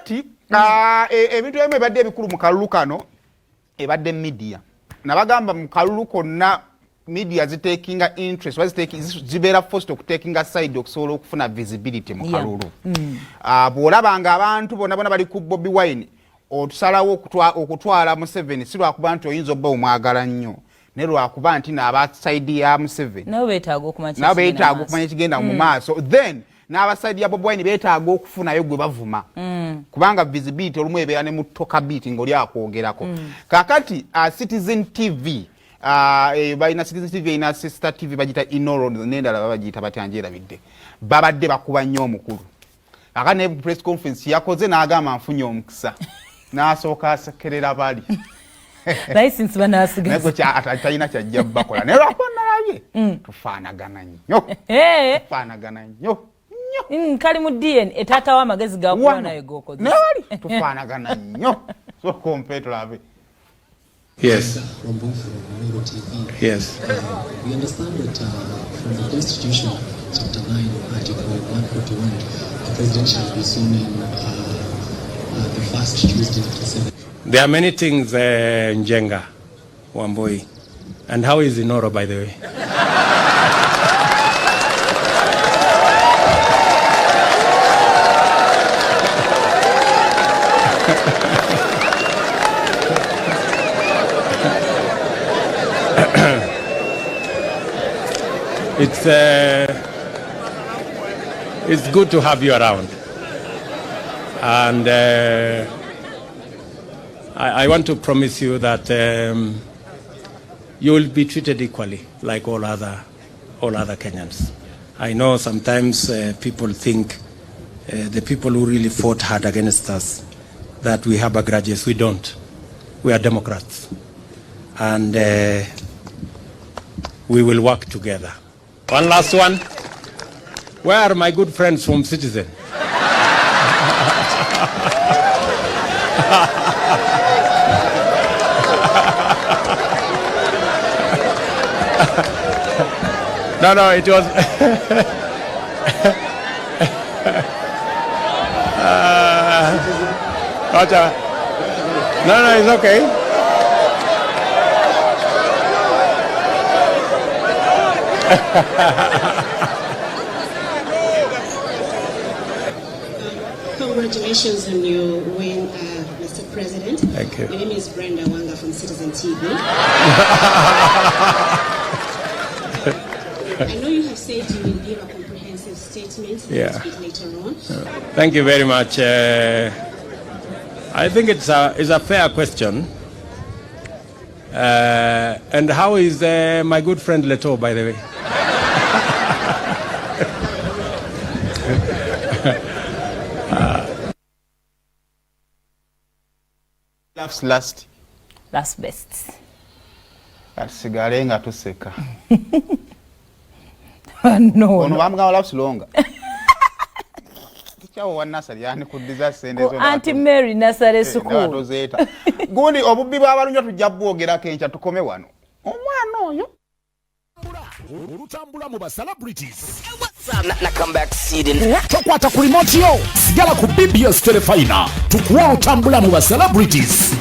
ebintu ebimu ebadde ebikulu mu kalulu kano ebadde media nabagamba mu kalulu konna media zitakinga interest zibeera forced okutakinga side okusobola okufuna visibility mu kalulu. Bw'olabanga abantu bonna bali ku Bobi Wine otusalawo okutwala Museveni si lwakuba nti oyinza obba omwagala nnyo ne lwakuba nti n'abasaidi ya Museveni nabo beetaaga okumanya ekigenda mu maaso then n'abasaidi ya Bobi Wine beetaaga okufunayo gwe bavuma kubanga visibility olumu ebeera ne mu toka beat ng'oli akwogerako. Kakati Citizen TV balina Citizen TV ina sister TV bagita Inoro n'endala bagiyita batyanjerabidde babadde bakuba nnyo omukulu aka ne press conference yakoze n'agamba nfunye omukisa n'asooka asekerera bali license banasigaza nego atalina kyajja bakola naye lwako nalabye tufaanagana nnyo tufaanagana nnyo kali mu DNA taata w'amagezi gakuba naye gokoze nawali tufaanagana nnyo so compare tulabe. Yes. Yes. We understand that from the Constitution, Chapter 9, Article 141, the President shall be summoned the first Tuesday after 7. There are many things, Njenga, Wamboi. And how is Inoro, by the way? It's good to have you around, and I want to promise you that you will be treated equally like all other Kenyans. I know sometimes people think the people who really fought hard against us that we have grudges. We don't. We are Democrats, and we will work together. One last one. Where are my good friends from Citizen? No, it was... No, it's okay. Congratulations on your win, Mr. President. Thank you. My name is Brenda Wanga from Citizen TV. I know you have said you will give a comprehensive statement later on. Thank you very much. I think it's a fair question. And how is my good friend Leto, by the way? Last best. Kasigale nga tuseka. No. Ono bamugamba laughs longa. Kichawo wa nasari yani kudiza sende zo. Auntie Mary Nasare School. Tozeta. Gundi obubbi bw'abalunyo tujja bwogera kencha tukome wano. Omwana oyo. Olutambula mu ba celebrities. Na comeback seeding. Tokwata ku remote yo. Sigala ku BBS Telefina. Tukuwa otambula mu ba celebrities.